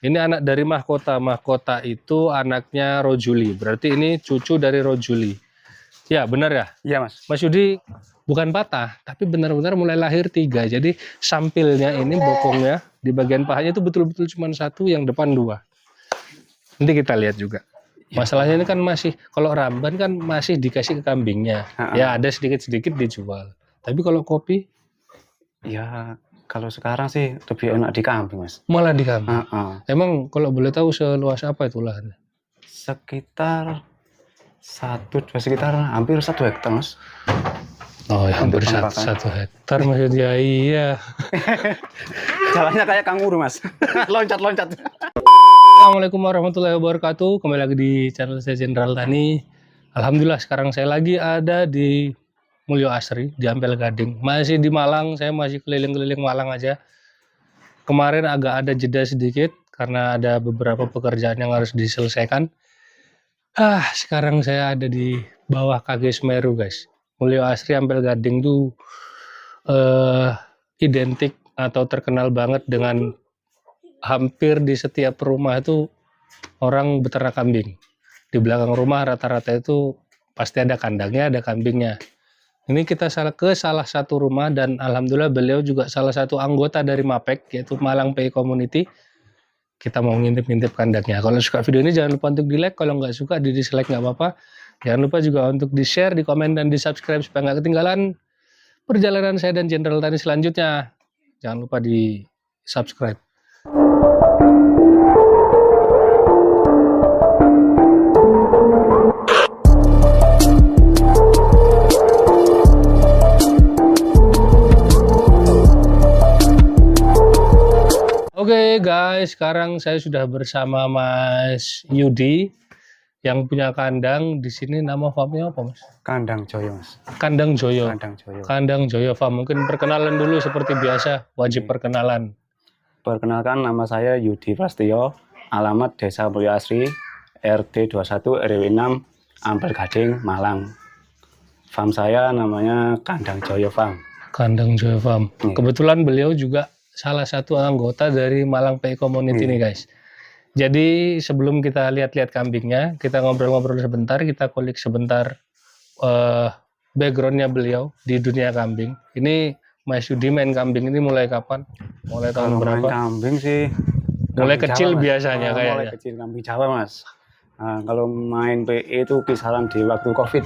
Ini anak dari mahkota. Mahkota itu anaknya Rojuli. Berarti ini cucu dari Rojuli. Ya, benar ya? Iya, Mas. Mas Yudi bukan patah, tapi benar-benar mulai lahir 3. Jadi sampilnya ini bokongnya di bagian pahanya itu betul-betul cuma 1, yang depan 2. Nanti kita lihat juga. Masalahnya ini kan masih, kalau ramban kan masih dikasih ke kambingnya. Ya ada sedikit-sedikit dijual. Tapi kalau kopi? Ya, kalau sekarang sih lebih enak di kambing, Mas. Malah di kambing. Emang kalau boleh tahu seluas apa itu lahannya? Sekitar sekitar hampir 1 hektar, Mas. Oh ya, hampir 1 hektar maksudnya. Iya. Jalannya kayak kanguru, Mas. Loncat-loncat. Assalamualaikum warahmatullahi wabarakatuh. Kembali lagi di channel saya Jenderal Tani. Alhamdulillah sekarang saya lagi ada di Mulyo Asri di Ampel Gading. Masih di Malang, saya masih keliling-keliling Malang aja. Kemarin agak ada jeda sedikit karena ada beberapa pekerjaan yang harus diselesaikan. Sekarang saya ada di bawah kaki Semeru, guys. Mulyo Asri Ampel Gading tuh identik atau terkenal banget dengan hampir di setiap rumah itu orang beternak kambing. Di belakang rumah rata-rata itu pasti ada kandangnya, ada kambingnya. Ini kita ke salah satu rumah dan alhamdulillah beliau juga salah satu anggota dari MAPEK, yaitu Malang PI Community. Kita mau ngintip-ngintip kandangnya. Kalau suka video ini jangan lupa untuk di like, kalau nggak suka di dislike nggak apa-apa. Jangan lupa juga untuk di share, di komen, dan di subscribe supaya nggak ketinggalan perjalanan saya dan Jenderal Tani selanjutnya. Jangan lupa di subscribe. Oke guys, sekarang saya sudah bersama Mas Yudi yang punya kandang. Di sini nama farmnya apa, Mas? Kandang Joyo, Mas. Kandang Joyo. Kandang Joyo. Kandang Joyo Farm. Mungkin perkenalan dulu seperti biasa, wajib perkenalan. Perkenalkan, nama saya Yudi Prastio, alamat Desa Mulyo Asri, RT 21 RW 6, Ampel Gading, Malang. Farm saya namanya Kandang Joyo Farm. Kandang Joyo Farm. Kebetulan beliau juga salah satu anggota dari Malang PI Community nih, guys. Jadi sebelum kita lihat-lihat kambingnya, kita ngobrol-ngobrol sebentar, kita kulik sebentar backgroundnya beliau di dunia kambing. Ini Mas Yudi main kambing ini mulai kapan? Mulai tahun berapa? Main kambing sih mulai kecil Jawa, biasanya kayaknya. Mulai kecil kambing Jawa, Mas. Nah, kalau main PE itu kisaran di waktu COVID.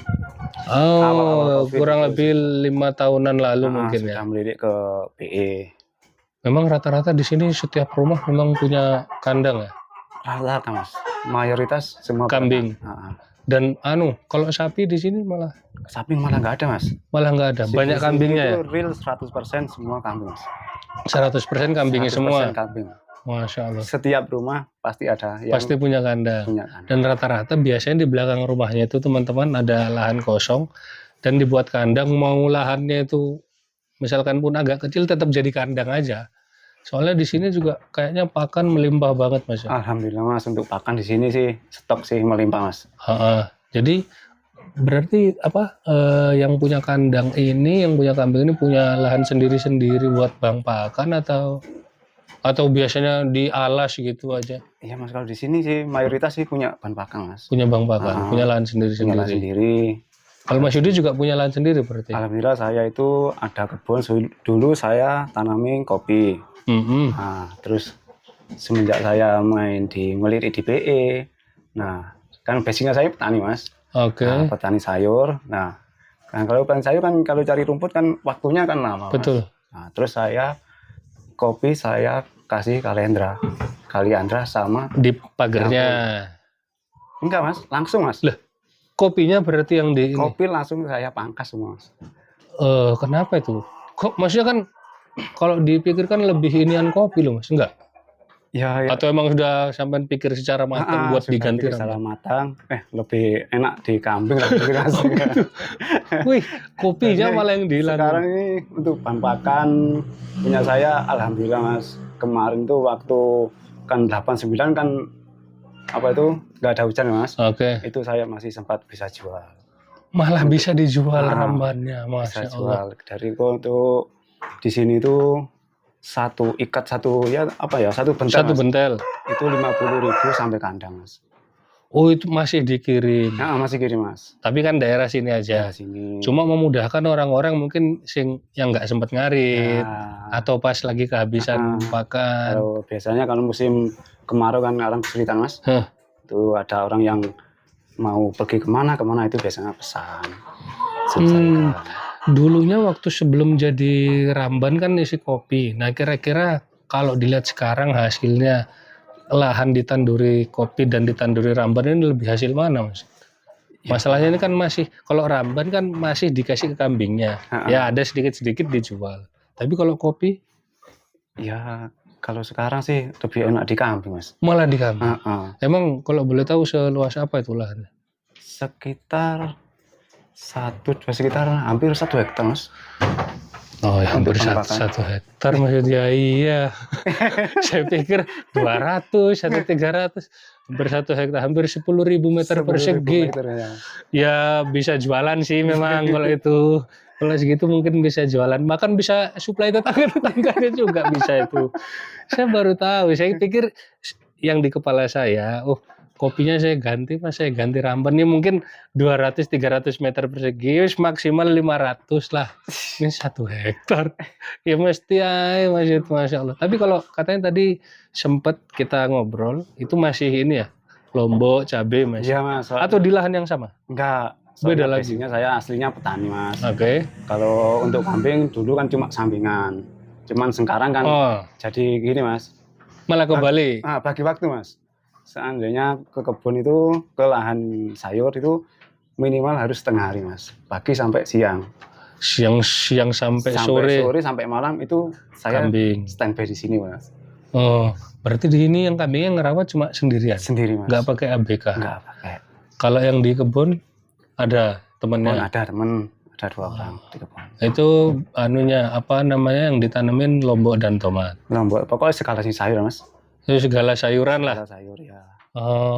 Awal COVID kurang lebih 5 tahunan lalu mungkin ya. Sudah melirik ke PE. Memang rata-rata di sini setiap rumah memang punya kandang ya? Rata-rata, Mas. Mayoritas semua kambing. Dan kalau sapi di sini malah? Sapi malah nggak ada, Mas. Malah nggak ada. Banyak kambingnya ya? Real 100% semua kambing, Mas. 100% kambingnya 100% semua? Kambing. Masya Allah. Setiap rumah pasti ada yang pasti punya kandang. Dan rata-rata biasanya di belakang rumahnya itu teman-teman ada lahan kosong dan dibuat kandang. Mau lahannya itu misalkan pun agak kecil tetap jadi kandang aja. Soalnya di sini juga kayaknya pakan melimpah banget, Mas. Alhamdulillah, Mas, untuk pakan di sini sih stok sih melimpah, Mas. Jadi berarti yang punya kandang ini, yang punya kambing ini punya lahan sendiri-sendiri buat bang pakan atau biasanya di alas gitu aja? Iya, Mas, kalau di sini sih mayoritas sih punya bang pakan, Mas. Punya bang pakan, punya lahan sendiri-sendiri. Punya lahan sendiri. Kalau Mas Yudi juga punya lahan sendiri berarti? Alhamdulillah saya itu ada kebun, dulu saya tanami kopi. Nah, terus semenjak saya main di ngelirik di PE, nah kan basicnya saya petani, Mas. Nah, petani sayur. Nah, kan kalau petani sayur kan kalau cari rumput kan waktunya kan lama. Betul. Mas. Nah, terus saya kopi saya kasih kaliandra sama di pagernya. Enggak, Mas, langsung, Mas. Lah, kopinya berarti yang di ini? Kopi langsung saya pangkas semua, Mas. Kenapa itu? Kok maksudnya kan kalau dipikirkan lebih inian kopi loh, Mas? Enggak? Ya. Atau emang sudah sampai pikir secara matang buat diganti secara matang, lebih enak di kambing lebih rasanya. Wih, kopinya malah yang dihilang. Sekarang ini untuk bahan pakan punya saya, alhamdulillah, Mas. Kemarin tuh waktu kan 89 kan nggak ada hujan, Mas. Itu saya masih sempat bisa jual. Malah bisa dijual rambannya, Masya Allah. Dari itu untuk di sini tuh satu ikat satu ya apa ya satu bentel Satu Mas. bentel. Itu 50.000 sampai kandang Mas. Oh itu masih dikirim. Nah, masih kirim Mas. Tapi kan daerah sini Ya, aja. sini. Cuma memudahkan orang-orang mungkin yang nggak sempat ngarit Ya, atau pas lagi kehabisan pakan. kalau biasanya kalau musim kemarau kan orang kesulitan Mas. Itu ada orang yang mau pergi kemana itu biasanya pesan. Dulunya waktu sebelum jadi Ramban kan isi kopi. Nah kira-kira kalau dilihat sekarang hasilnya lahan ditanduri kopi dan ditanduri Ramban ini lebih hasil mana Mas? Masalahnya ini kan masih, kalau Ramban kan masih dikasih ke kambingnya. Ya ada sedikit-sedikit dijual. Tapi kalau kopi? Ya kalau sekarang sih lebih enak di kambing Mas. Malah di kambing? Emang kalau boleh tahu seluas apa itu lahannya? Sekitar hampir 1 hektar Mas. Oh ya, hampir 1 hektar maksudnya. Iya. Saya pikir 200 atau 300. Hampir 1 hektar, hampir 10.000 meter persegi. Ya bisa jualan sih memang kalau itu. Kalau segitu mungkin bisa jualan. Bahkan bisa suplai tetangga-tetangganya juga bisa itu. Saya baru tahu. Saya pikir yang di kepala saya, kopinya saya ganti Ramban. Ini mungkin 200-300 meter persegi, maksimal 500 lah. Ini 1 hektar. Ya mesti aja Masya Allah. Tapi kalau katanya tadi sempat kita ngobrol, itu masih ini ya, lombok, cabai Mas? Iya Mas. Atau di lahan yang sama? Enggak. Beda lagi. Saya aslinya petani Mas. Oke. Kalau untuk kambing dulu kan cuma sampingan. Cuman sekarang kan jadi gini Mas. Malah kembali. Bagi waktu Mas. Seandainya ke kebun itu, ke lahan sayur itu minimal harus setengah hari Mas. Pagi sampai siang. Siang sampai sore. Sore sampai malam itu saya kambing standby di sini Mas. Oh, berarti di sini yang kambingnya ngerawat cuma sendirian? Sendiri Mas. Nggak pakai ABK? Nggak pakai. Kalau yang di kebun ada temennya? Ada temen, ada 2 orang di kebun. Itu apa namanya yang ditanemin lombok dan tomat? Lombok, pokoknya segala sayur Mas. Itu segala sayuran lah? Segala sayur ya.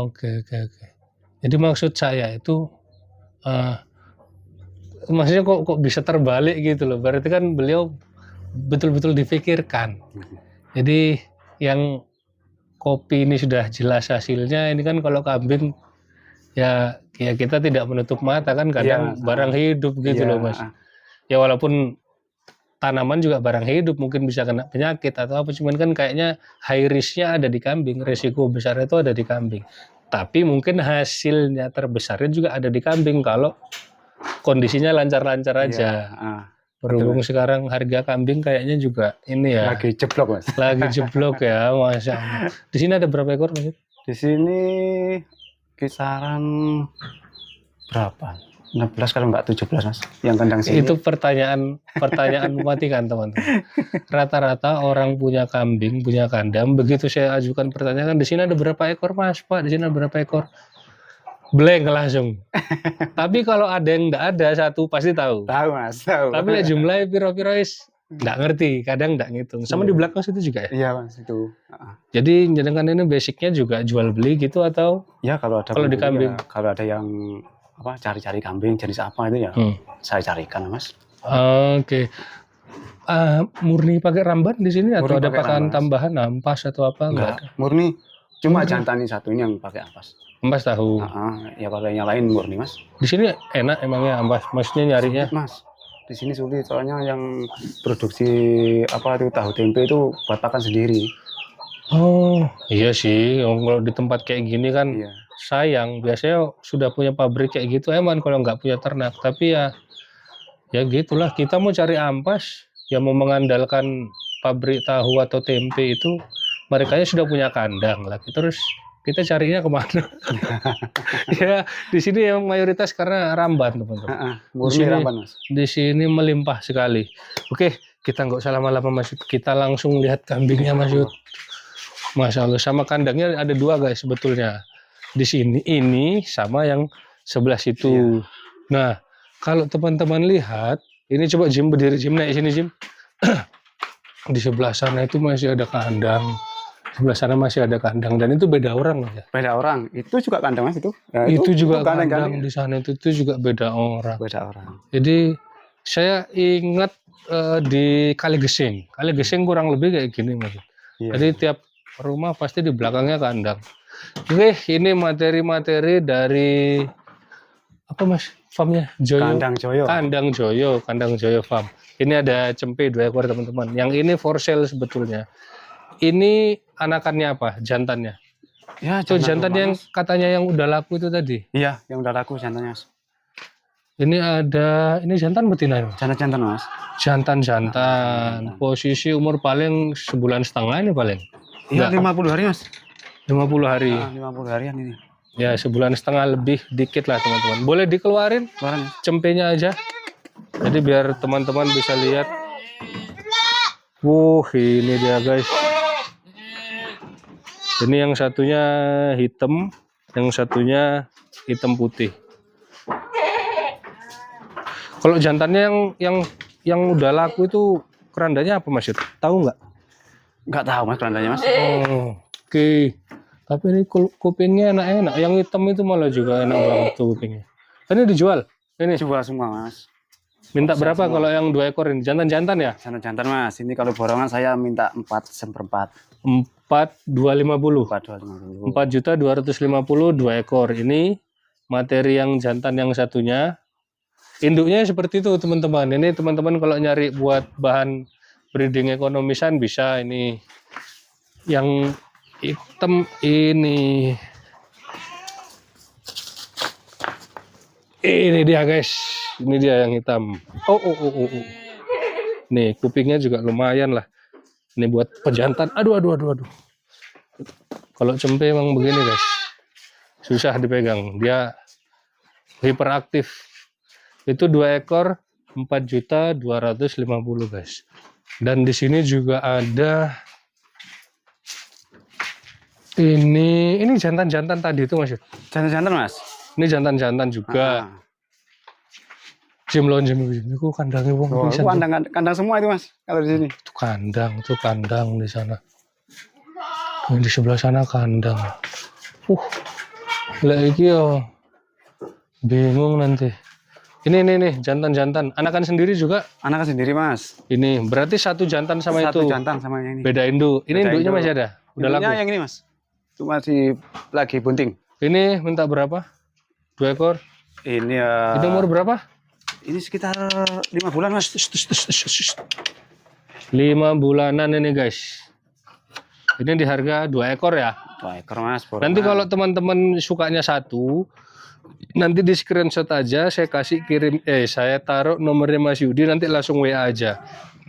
Oke. Jadi maksud saya itu, maksudnya kok bisa terbalik gitu loh. Berarti kan beliau betul-betul dipikirkan. Jadi yang kopi ini sudah jelas hasilnya, ini kan kalau kambing ya kita tidak menutup mata kan, kadang barang hidup gitu loh Mas. Ya walaupun tanaman juga barang hidup, mungkin bisa kena penyakit atau apa, cuman kan kayaknya high risk-nya ada di kambing, resiko besar itu ada di kambing. Tapi mungkin hasilnya terbesarnya juga ada di kambing kalau kondisinya lancar-lancar aja. Berhubung sekarang harga kambing kayaknya juga ini ya. Lagi jeblok Mas. Lagi jeblok ya, Masya Allah. Di sini ada berapa ekor Mas? Di sini kisaran berapa? 16 kalau nggak 17 Mas. Yang kandang sini. Itu pertanyaan mematikan teman-teman. Rata-rata orang punya kambing, punya kandang, begitu saya ajukan pertanyaan, di sini ada berapa ekor Mas? Pak, di sini ada berapa ekor? Blank langsung. Tapi kalau ada yang nggak ada satu pasti tahu. Tahu Mas, tahu. Tapi lah jumlahnya piro-piro nggak ngerti, kadang nggak ngitung. Sama di belakang situ juga ya? Iya Mas, itu. Jadi jangan ini basicnya juga jual beli gitu atau? Ya kalau di kambing. Ya, kalau ada yang cari-cari kambing jenis apa itu ya saya carikan Mas. Oke. Murni pakai Ramban di sini atau ada pakan tambahan ampas atau apa? Enggak. Murni. Cuma jantan satu ini yang pakai ampas. Ampas tahu. Ya kalau yang lain murni Mas. Di sini enak emangnya ampas, maksudnya nyarinya? Sulit, Mas. Di sini sulit soalnya yang produksi tahu tempe itu buat pakan sendiri. Oh iya sih, kalau di tempat kayak gini kan sayang. Biasanya sudah punya pabrik kayak gitu emang kalau nggak punya ternak. Tapi ya gitulah, kita mau cari ampas, ya mau mengandalkan pabrik tahu atau tempe itu, mereka sudah punya kandang lagi. Terus kita carinya kemana? Ya di sini yang mayoritas karena Ramban teman-teman. Murni Ramban Mas. Di sini melimpah sekali. Oke, kita nggak usah lama-lama Mas Yud. Kita langsung lihat kambingnya Mas Yud. Masya Allah, sama kandangnya ada 2 guys sebetulnya. Di sini ini sama yang sebelah situ. Nah, kalau teman-teman lihat, ini coba Jim berdiri, Jim naik sini Jim. Di sebelah sana itu masih ada kandang. Sebelah sana masih ada kandang dan itu beda orang ya. Beda orang. Itu juga kandang Mas itu. Ya, itu juga kandang di sana itu juga beda orang. Beda orang. Jadi saya ingat di Kaligesing. Kaligesing kurang lebih kayak gini Mas. Iya. Jadi tiap rumah pasti di belakangnya kandang. Oke, ini materi-materi dari apa Mas? Farmnya Joyo. Kandang Joyo. Kandang Joyo Farm. Ini ada cempe 2 ekor teman-teman. Yang ini for sale sebetulnya. Ini anakannya apa? Jantannya. Ya, Itu jantan yang katanya yang udah laku itu tadi. Iya, yang udah laku jantannya, Mas. Ini jantan betina ini. Jantan Mas. Jantan. Posisi umur paling sebulan setengah ini paling. Iya, 50 hari Mas. 50 hari. 50 harian ini. Ya, sebulan setengah lebih dikit lah teman-teman. Boleh dikeluarin Keluaran. cempenya aja. Jadi biar teman-teman bisa lihat. Ini dia guys. Ini yang satunya hitam, yang satunya hitam putih. Kalau jantannya yang udah laku itu kerandanya apa Mas? Tahu nggak? Nggak tahu Mas kerandanya Mas. Oh, oke. Tapi ini kupingnya enak-enak. Yang hitam itu malah juga enak banget tuh kupingnya. Ini dijual? Ini Jual semua Mas. minta berapa kalau yang 2 ekor ini? Jantan-jantan ya? Jantan Mas. Ini kalau borongan saya minta 4/4. 4.250. 4.250. 4.250 2 ekor. Ini materi yang jantan yang satunya. Induknya seperti itu teman-teman. Ini teman-teman kalau nyari buat bahan breeding ekonomisan bisa ini. Yang hitam ini. Ini dia guys. Ini dia yang hitam. Oh. Nih kupingnya juga lumayan lah. Ini buat pejantan. Aduh. Kalau cempe emang begini guys. Susah dipegang. Dia hiperaktif. Itu 2 ekor 4.250 guys. Dan di sini juga ada ini jantan-jantan tadi itu Mas. Jantan Mas. Ini jantan-jantan juga. Jemlon itu kandangnya wong bisa. Kandang semua itu Mas kalau di sini. Itu kandang di sana. Di sebelah sana kandang. Lagi yo. Bingung nanti. Ini nih jantan-jantan. Anakan sendiri juga? Anakan sendiri Mas. Ini berarti satu jantan sama itu. Satu jantan sama yang ini. Beda induk. Ini induknya masih ada. Udah laku. Yang ini Mas. Itu masih lagi bunting. Ini minta berapa? 2 ekor. Ini Ini umur berapa? Ini sekitar 5 bulan Mas. 5 bulanan ini guys. Ini di harga 2 ekor ya. 2 ekor Mas. Nanti kalau teman-teman sukanya satu, nanti di screenshot aja, saya kasih saya taruh nomornya Mas Yudi, nanti langsung WA aja.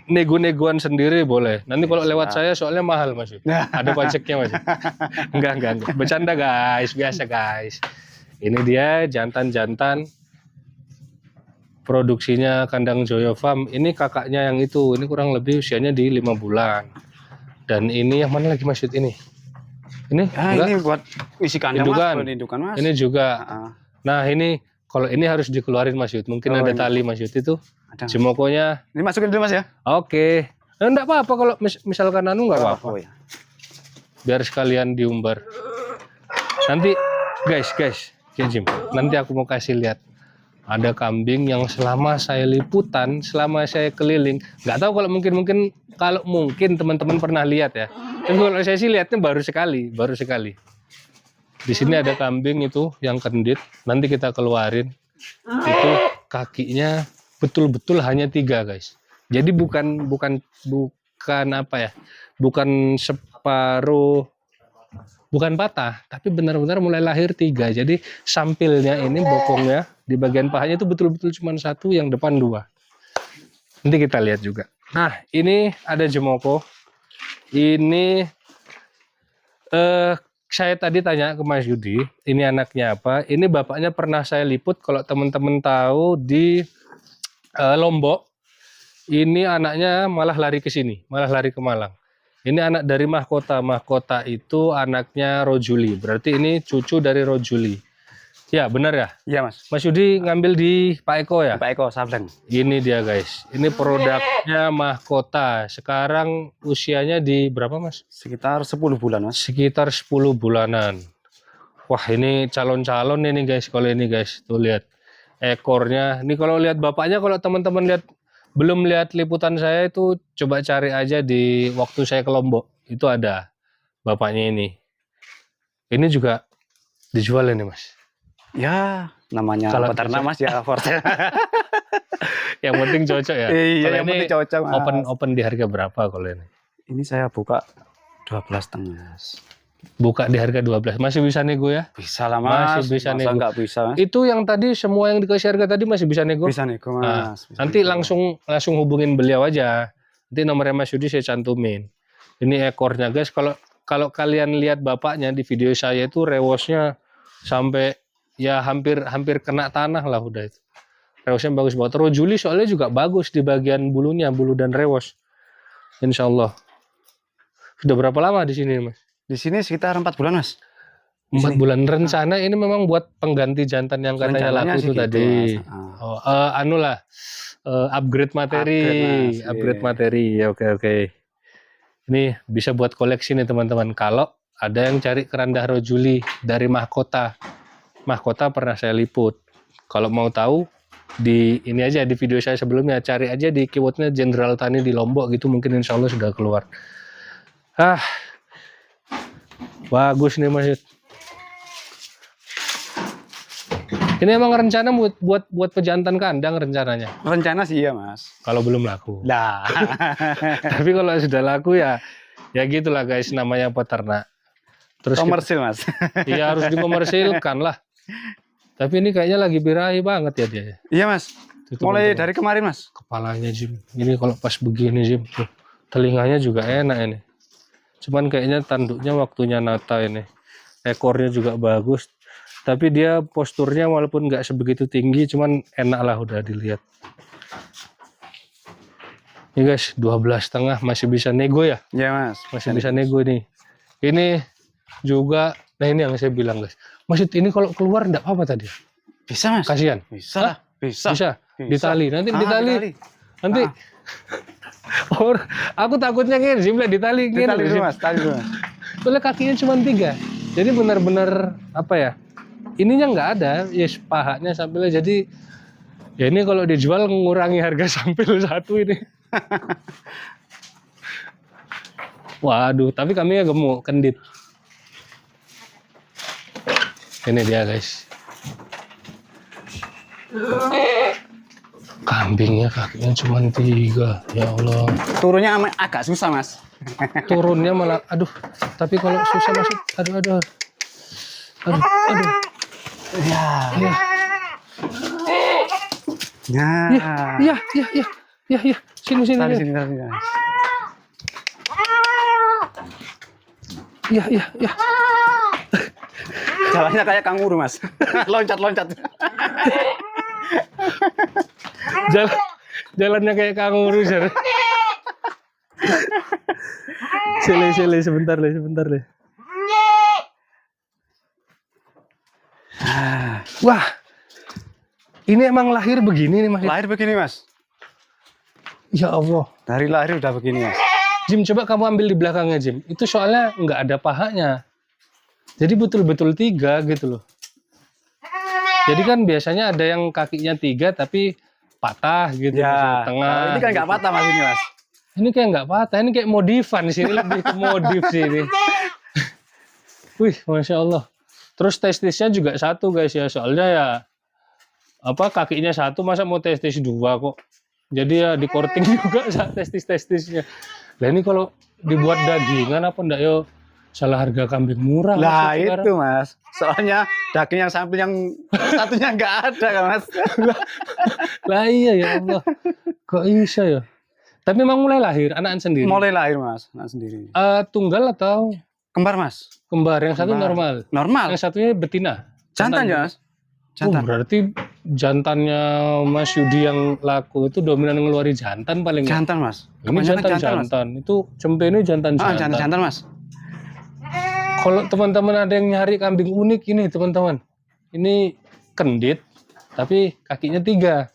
Nego-negoan sendiri boleh. Nanti kalau lewat saya soalnya mahal Mas Yudi. Ada pajaknya Mas. Enggak. Bercanda guys, biasa guys. Ini dia jantan-jantan produksinya kandang Joyo Farm. Ini kakaknya yang itu. Ini kurang lebih usianya di 5 bulan. Dan ini yang mana lagi Mas Yud ini? Ini? Ini buat isi kandang indukan. Mas. Ini juga. Nah ini kalau ini harus dikeluarin Mas Yud. Mungkin ada tali Mas Yud itu. Jemokonya. Ini masukin dulu Mas ya. Oke. Enggak apa-apa kalau misalkan nggak apa-apa. Ya. Biar sekalian diumbar. Nanti guys. Jim, nanti aku mau kasih lihat. Ada kambing yang selama saya liputan, selama saya keliling, nggak tahu kalau mungkin teman-teman pernah lihat ya. Tapi kalau saya sih lihatnya baru sekali. Di sini ada kambing itu yang kendit, nanti kita keluarin. Itu kakinya betul-betul hanya 3 guys. Jadi bukan apa ya? Bukan separuh, bukan patah, tapi benar-benar mulai lahir 3. Jadi sampilnya ini bokongnya di bagian pahanya itu betul-betul cuma 1, yang depan 2. Nanti kita lihat juga. Nah, ini ada jemoko. Ini saya tadi tanya ke Mas Yudi, ini anaknya apa? Ini bapaknya pernah saya liput kalau teman-teman tahu di Lombok. Ini anaknya malah lari ke sini, malah lari ke Malang. Ini anak dari mahkota. Mahkota itu anaknya Rojuli. Berarti ini cucu dari Rojuli. Ya, benar ya? Iya, Mas. Mas Yudi ngambil di Pak Eko ya? Pak Eko Sableng. Ini dia, guys. Ini produknya mahkota. Sekarang usianya di berapa, Mas? Sekitar 10 bulan, Mas. Sekitar 10 bulanan. Wah, ini calon-calon ini, guys. Kalau ini, guys. Tuh lihat ekornya. Ini kalau lihat bapaknya, kalau teman-teman lihat belum lihat liputan saya itu coba cari aja di waktu saya ke Lombok. Itu ada bapaknya ini. Ini juga dijual ini, Mas. Ya, namanya Kalau peternak Mas ya forte. Yang penting cocok ya. Iya, Kalau yang ini penting cocok Mas. open di harga berapa kalau ini? Ini saya buka 12,5 Mas. Buka di harga 12. Masih bisa nego ya? Bisa lah Mas. Masih bisa Masa nego. nggak bisa Mas? Itu yang tadi semua yang dikasih harga tadi masih bisa nego? Bisa nego Nah, Mas. Bisa nanti nego. langsung hubungin beliau aja. Nanti nomornya Mas Yudi saya cantumin. Ini ekornya guys. Kalau kalian lihat bapaknya di video saya itu rewosnya sampai ya hampir kena tanah lah udah itu. Rewosnya bagus banget. Rojuli soalnya juga bagus di bagian bulunya, bulu dan rewos. Insya Allah. Sudah berapa lama di sini Mas? Di sini sekitar 4 bulan Mas. 4 bulan. Rencana ini memang buat pengganti jantan yang katanya Rencananya laku sih itu gitu, tadi. Mas. Oh, upgrade materi. Upgrade, Mas. Materi. Ya, oke. Ini bisa buat koleksi nih teman-teman. Kalau ada yang cari keranda rojuli dari mahkota. Mahkota pernah saya liput. Kalau mau tahu di ini aja di video saya sebelumnya, cari aja di keywordnya Jenderal Tani di Lombok gitu, mungkin insya Allah sudah keluar. Bagus nih Mas. Ini emang rencana buat pejantan kandang rencananya. Rencana sih ya Mas. Kalau belum laku. Nah. Tapi kalau sudah laku ya gitulah guys, namanya peternak. Terus Komersil Mas. Iya harus dikomersilkan lah. Tapi ini kayaknya lagi birahi banget ya dia. Iya Mas. Itu Mulai teman-teman. dari kemarin Mas. Kepalanya Jim. Ini kalau pas begini Jim. Tuh, telinganya juga enak ini. Cuman kayaknya tanduknya waktunya nata ini. Ekornya juga bagus. Tapi dia posturnya walaupun nggak sebegitu tinggi, cuman enak lah udah dilihat. Ini guys, 12,5 masih bisa nego ya? Iya Mas. Masih bisa nego nih. Ini juga, nah ini yang saya bilang guys. Maksud ini kalau keluar enggak apa-apa tadi? Bisa Mas. Kasihan. Bisa lah. Bisa. Ditali. Nanti ditali. Ditali. Nanti. Oh, aku takutnya gini, Jim, ditali gini. Ditali dulu Mas. Tali dulu Mas. Soalnya kakinya cuma 3. Jadi benar-benar apa ya? Ininya nggak ada, yes, pahanya sampilnya. Jadi ya ini kalau dijual mengurangi harga sampil satu ini. Waduh, tapi kami gemuk, kendit. Ini dia guys. Kambingnya kakinya cuma 3, ya Allah. Turunnya agak susah Mas. Turunnya malah, aduh. Tapi kalau susah masuk, aduh. Ya. Ya. Sini. Tali sini. Ya. Jalannya kayak kanguru Mas. Loncat. Jalannya kayak kanguru. Sile, sebentar le. Wah, ini emang lahir begini nih Mas. Lahir begini Mas. Ya Allah. Dari lahir udah begini Mas. Jim, coba kamu ambil di belakangnya Jim. Itu soalnya nggak ada pahanya. Jadi betul-betul 3 gitu loh. Jadi kan biasanya ada yang kakinya 3 tapi patah gitu. Ya, tengah. ini kan nggak patah Mas ini Mas. Ini kayak nggak patah, ini kayak modifan sih, ini lebih ke modif sih ini. Wih, Masya Allah. Terus testisnya juga 1 guys ya, soalnya ya kakinya 1, masa mau testis 2 kok. Jadi ya di courting juga testisnya. Nah ini kalau dibuat dagingan apa enggak yo salah harga kambing murah. Lah itu Mas, soalnya daging yang samping yang satunya nggak ada kan Mas. Lah iya ya Allah, kok bisa ya? Tapi memang mulai lahir, anak sendiri? Mulai lahir Mas, anak sendiri. Tunggal atau? Kembar Mas. Kembar, yang satu Kembar. normal? Normal. Yang satunya betina? Jantan ya Mas. Jantan. Berarti jantannya Mas Yudi yang laku itu dominan ngeluarin jantan paling? Jantan Mas. Ini jantan. Itu cempe ini jantan. Jantan Mas. Kalau teman-teman ada yang nyari kambing unik ini teman-teman. Ini kendit, tapi kakinya 3.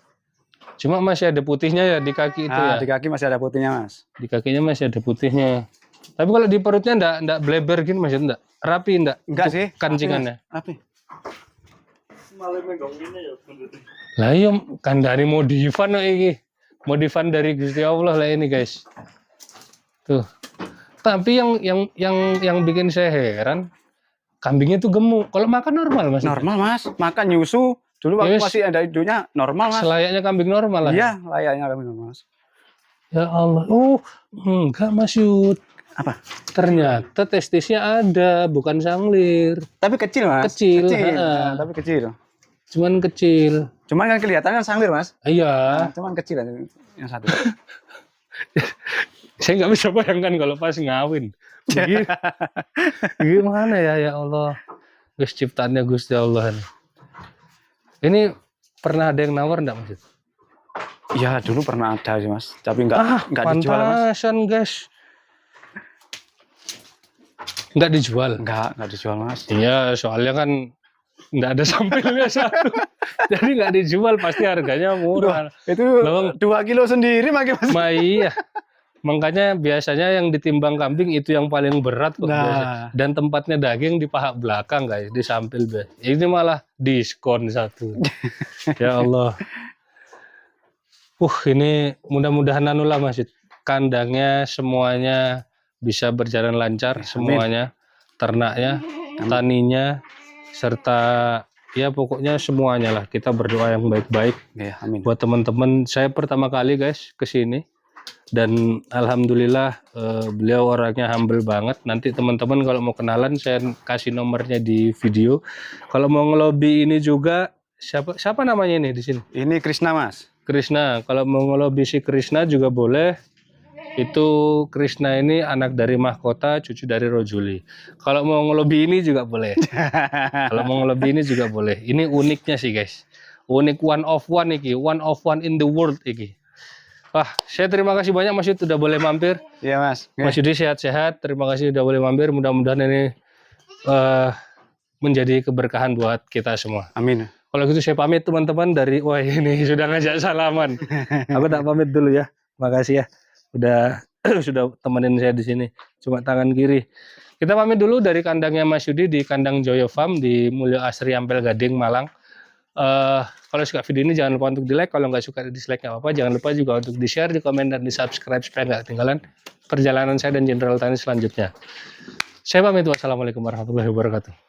Cuma masih ada putihnya ya di kaki itu ya. Di kaki masih ada putihnya Mas. Di kakinya masih ada putihnya. Tapi kalau di perutnya enggak bleber gini Mas, enggak? Rapi enggak? Enggak sih. Kancingannya. Rapi. Lah iya kandhane modifan kok iki. modifan dari Gusti Allah lah ini guys. Tuh. Tapi yang bikin saya heran, kambingnya tuh gemuk. Kalau makan normal Mas. Normal Mas, makan nyusu. Dulu waktu Yes. masih ada hidupnya normal Mas. Selayaknya kambing normal lah. Iya, layaknya kambing normal Mas. Ya Allah. Oh, enggak Mas Yud. Apa? Ternyata testisnya ada, bukan sanglir. Tapi kecil Mas. Kecil, Nah, tapi kecil. Cuman kecil. Cuman kan kelihatannya sanglir Mas. Iya. Nah, cuman kecil aja yang satu. Saya nggak bisa bayangkan kalau pas ngawin. Gimana ya Allah. Guys, ciptaannya Gusti Allah. Ini pernah ada yang nawar enggak Mas? Iya, dulu pernah ada sih Mas, tapi enggak dijual Mas. Pantasan guys. Enggak dijual. Enggak dijual Mas. Iya, soalnya kan enggak ada sampelnya satu. Jadi enggak dijual, pasti harganya murah. Itu Bang, 2 kilo sendiri makin Mas. Iya. Makanya biasanya yang ditimbang kambing itu yang paling berat kok biasa. Dan tempatnya daging di paha belakang guys, di sampil guys. Ini malah diskon satu. Ya Allah. Ini mudah-mudahan anulah Mas. Kandangnya semuanya bisa berjalan lancar, semuanya. Ternaknya, taninya, serta ya pokoknya semuanya lah. Kita berdoa yang baik-baik. Ya, amin. Buat teman-teman, saya pertama kali guys ke sini. Dan alhamdulillah beliau orangnya humble banget. Nanti teman-teman kalau mau kenalan saya kasih nomornya di video. Kalau mau ngelobi ini juga siapa namanya ini di sini? Ini Krishna Mas. Krishna. Kalau mau ngelobi si Krishna juga boleh. Itu Krishna ini anak dari mahkota, cucu dari Rojuli. Kalau mau ngelobi ini juga boleh. Kalau mau ngelobi ini juga boleh. Ini uniknya sih guys. Unik one of one iki, one of one in the world iki. Wah, saya terima kasih banyak Mas Yud udah boleh mampir. Iya Mas. Mas Yudi sehat-sehat. Terima kasih udah boleh mampir. Mudah-mudahan ini menjadi keberkahan buat kita semua. Amin. Kalau gitu saya pamit teman-teman dari wah ini sudah ngajak salaman. Aku tak pamit dulu ya. Makasih ya. Sudah temenin saya di sini. Cuma tangan kiri. Kita pamit dulu dari kandangnya Mas Yudi di kandang Joyo Farm di Mulyo Asri Ampel Gading Malang. Kalau suka video ini jangan lupa untuk di like, kalau nggak suka dislike nggak apa-apa, jangan lupa juga untuk di share, di komen, dan di subscribe supaya nggak ketinggalan perjalanan saya dan Jenderal Tani selanjutnya. Saya pamit, wassalamualaikum warahmatullahi wabarakatuh.